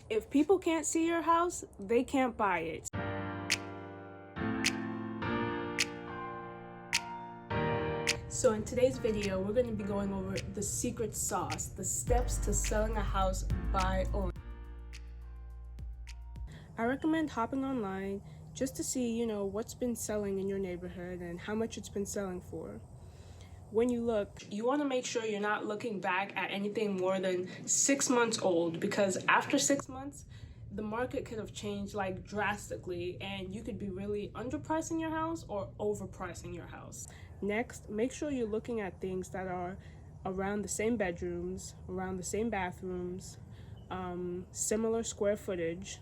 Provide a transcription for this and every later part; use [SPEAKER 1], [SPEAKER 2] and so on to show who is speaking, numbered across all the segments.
[SPEAKER 1] If people can't see your house, they can't buy it. So in today's video, we're going to be going over the secret sauce, the steps to selling a house by owner. I recommend hopping online just to see, what's been selling in your neighborhood and how much it's been selling for. When you look, you want to make sure you're not looking back at anything more than 6 months old, because after 6 months, the market could have changed like drastically and you could be really underpricing your house or overpricing your house. Next, make sure you're looking at things that are around the same bedrooms, around the same bathrooms, similar square footage,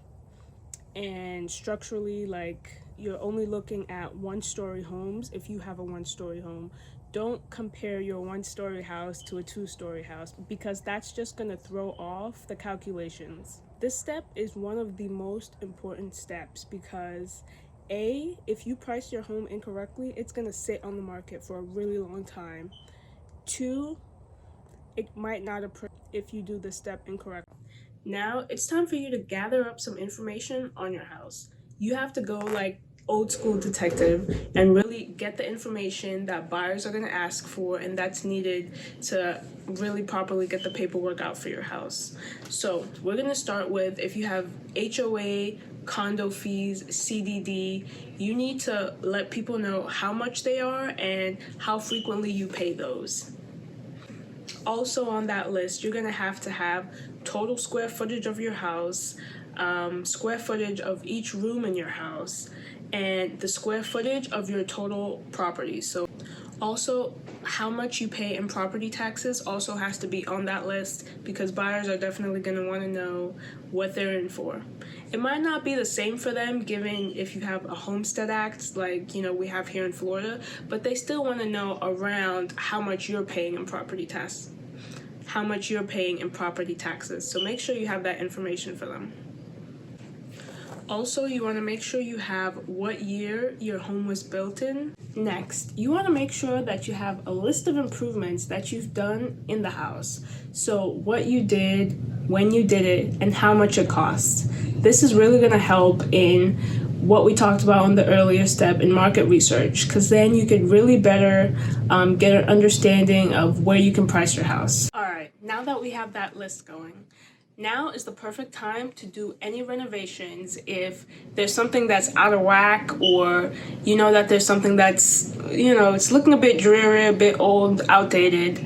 [SPEAKER 1] and structurally, like you're only looking at one-story homes if you have a one-story home. Don't compare your one-story house to a two-story house, because that's just going to throw off the calculations. This step is one of the most important steps because if you price your home incorrectly, it's going to sit on the market for a really long time. 2, it might not appraise if you do this step incorrectly. Now it's time for you to gather up some information on your house. You have to go like old school detective and really get the information that buyers are going to ask for and that's needed to really properly get the paperwork out for your house. So we're going to start with, if you have HOA, condo fees, CDD, you need to let people know how much they are and how frequently you pay those. Also on that list, you're going to have total square footage of your house, square footage of each room in your house, and the square footage of your total property. So also how much you pay in property taxes also has to be on that list, because buyers are definitely going to want to know what they're in for. It might not be the same for them given if you have a homestead act like we have here in Florida, but they still want to know around how much you're paying in property taxes. So make sure you have that information for them. Also, you want to make sure you have what year your home was built in. Next, you want to make sure that you have a list of improvements that you've done in the house. So what you did, when you did it, and how much it cost. This is really going to help in what we talked about on the earlier step in market research, because then you could really better get an understanding of where you can price your house. All right, now that we have that list going, now is the perfect time to do any renovations. If there's something that's out of whack, or that there's something that's it's looking a bit dreary, a bit old, outdated,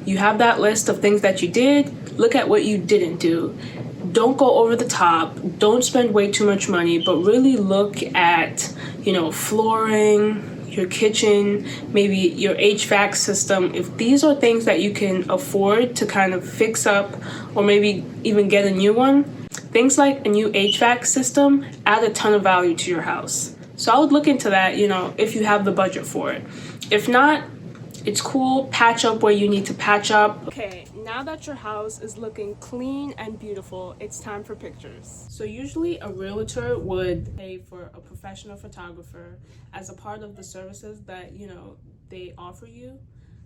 [SPEAKER 1] you have that list of things that you did. Look at what you didn't do. Don't go over the top, don't spend way too much money, but really look at flooring, your kitchen, maybe your HVAC system. If these are things that you can afford to kind of fix up or maybe even get a new one, things like a new HVAC system add a ton of value to your house. So I would look into that, if you have the budget for it. If not, it's cool. Patch up where you need to patch up. Okay, now that your house is looking clean and beautiful, it's time for pictures. So usually a realtor would pay for a professional photographer as a part of the services that, they offer you.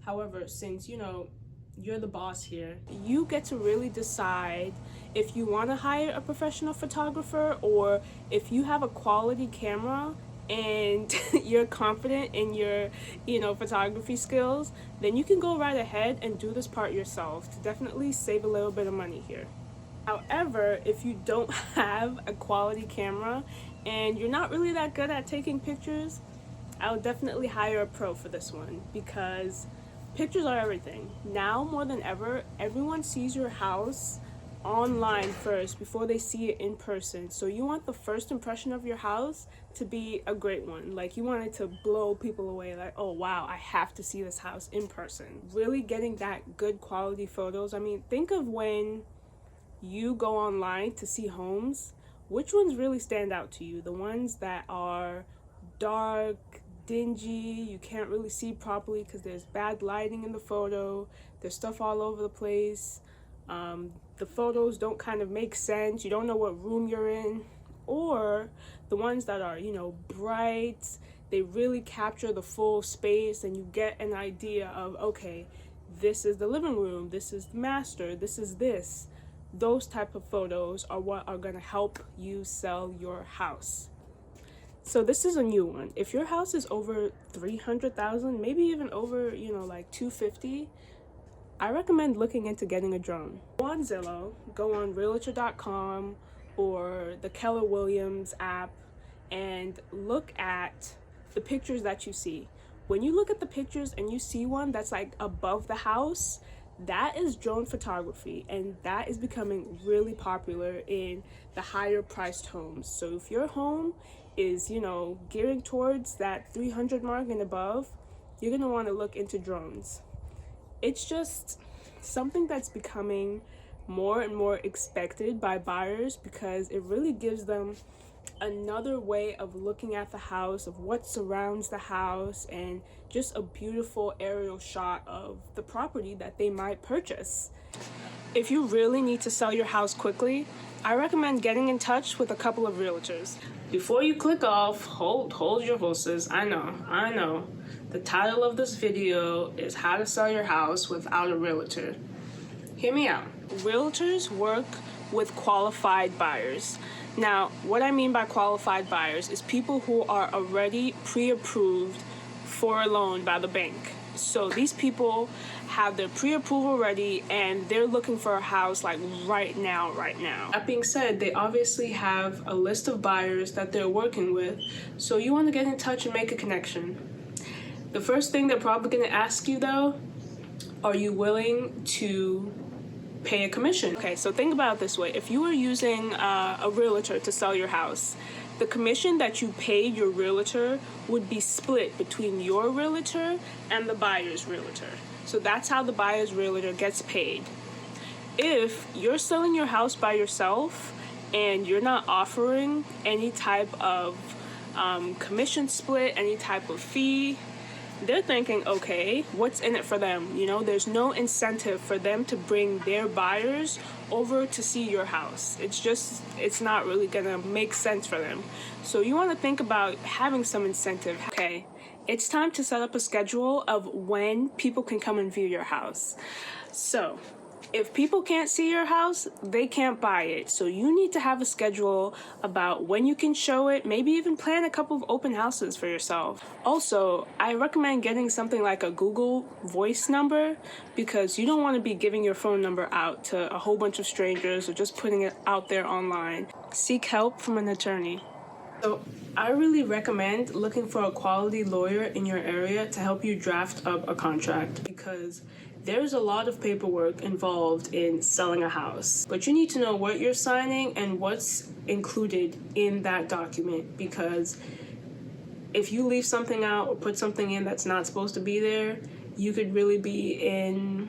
[SPEAKER 1] However, since, you're the boss here, you get to really decide if you want to hire a professional photographer, or if you have a quality camera and you're confident in your photography skills, then you can go right ahead and do this part yourself to definitely save a little bit of money here. However, if you don't have a quality camera and you're not really that good at taking pictures, I would definitely hire a pro for this one, because pictures are everything. Now more than ever, everyone sees your house online first before they see it in person. So you want the first impression of your house to be a great one. Like, you want it to blow people away, like, oh wow, I have to see this house in person. Really getting that good quality photos. I mean, think of when you go online to see homes, which ones really stand out to you? The ones that are dark, dingy, you can't really see properly because there's bad lighting in the photo, there's stuff all over the place, the photos don't kind of make sense, you don't know what room you're in. Or the ones that are bright, they really capture the full space and you get an idea of, okay, this is the living room, this is the master, this is this. those type of photos are what are going to help you sell your house. So this is a new one. If your house is over 300,000, maybe even over, like 250, I recommend looking into getting a drone. Go on Zillow, go on Realtor.com or the Keller Williams app, and look at the pictures that you see. When you look at the pictures and you see one that's like above the house, that is drone photography, and that is becoming really popular in the higher priced homes. So if your home is, gearing towards that 300 mark and above, you're going to want to look into drones. It's just something that's becoming more and more expected by buyers because it really gives them another way of looking at the house, of what surrounds the house, and just a beautiful aerial shot of the property that they might purchase. If you really need to sell your house quickly, I recommend getting in touch with a couple of realtors. Before you click off, hold your horses. I know. The title of this video is How to Sell Your House Without a Realtor. Hear me out. Realtors work with qualified buyers. Now, what I mean by qualified buyers is people who are already pre-approved for a loan by the bank. So these people have their pre-approval ready and they're looking for a house like right now. That being said, they obviously have a list of buyers that they're working with. So you want to get in touch and make a connection. The first thing they're probably going to ask you though, are you willing to pay a commission? Okay, so think about it this way. If you were using a realtor to sell your house, the commission that you paid your realtor would be split between your realtor and the buyer's realtor. So that's how the buyer's realtor gets paid. If you're selling your house by yourself and you're not offering any type of commission split, any type of fee, they're thinking, okay, what's in it for them? There's no incentive for them to bring their buyers over to see your house. It's not really gonna make sense for them. So you wanna think about having some incentive. Okay, it's time to set up a schedule of when people can come and view your house. So if people can't see your house, they can't buy it. So you need to have a schedule about when you can show it, maybe even plan a couple of open houses for yourself. Also, I recommend getting something like a Google Voice number because you don't want to be giving your phone number out to a whole bunch of strangers or just putting it out there online. Seek help from an attorney. So I really recommend looking for a quality lawyer in your area to help you draft up a contract because there's a lot of paperwork involved in selling a house, but you need to know what you're signing and what's included in that document because if you leave something out or put something in that's not supposed to be there, you could really be in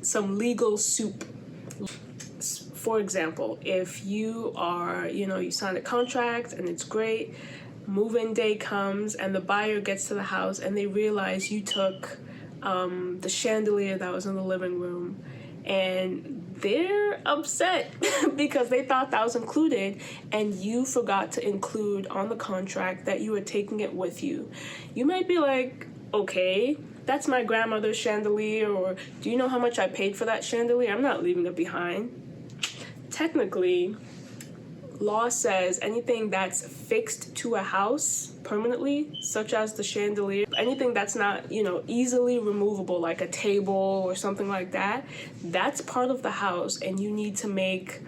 [SPEAKER 1] some legal soup. For example, if you are, you sign a contract and it's great, move-in day comes and the buyer gets to the house and they realize you took the chandelier that was in the living room and they're upset because they thought that was included and you forgot to include on the contract that you were taking it with you. You might be like, okay, that's my grandmother's chandelier, or do you know how much I paid for that chandelier? I'm not leaving it behind. Technically, law says anything that's fixed to a house permanently, such as the chandelier, anything that's not, easily removable, like a table or something like that, that's part of the house, and you need to make,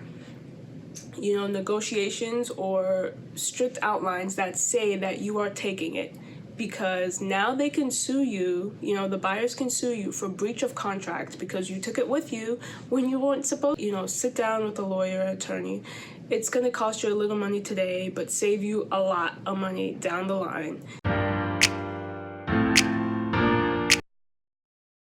[SPEAKER 1] negotiations or strict outlines that say that you are taking it. Because now they can sue you, the buyers can sue you for breach of contract because you took it with you when you weren't supposed to. Sit down with a lawyer or attorney. It's going to cost you a little money today, but save you a lot of money down the line.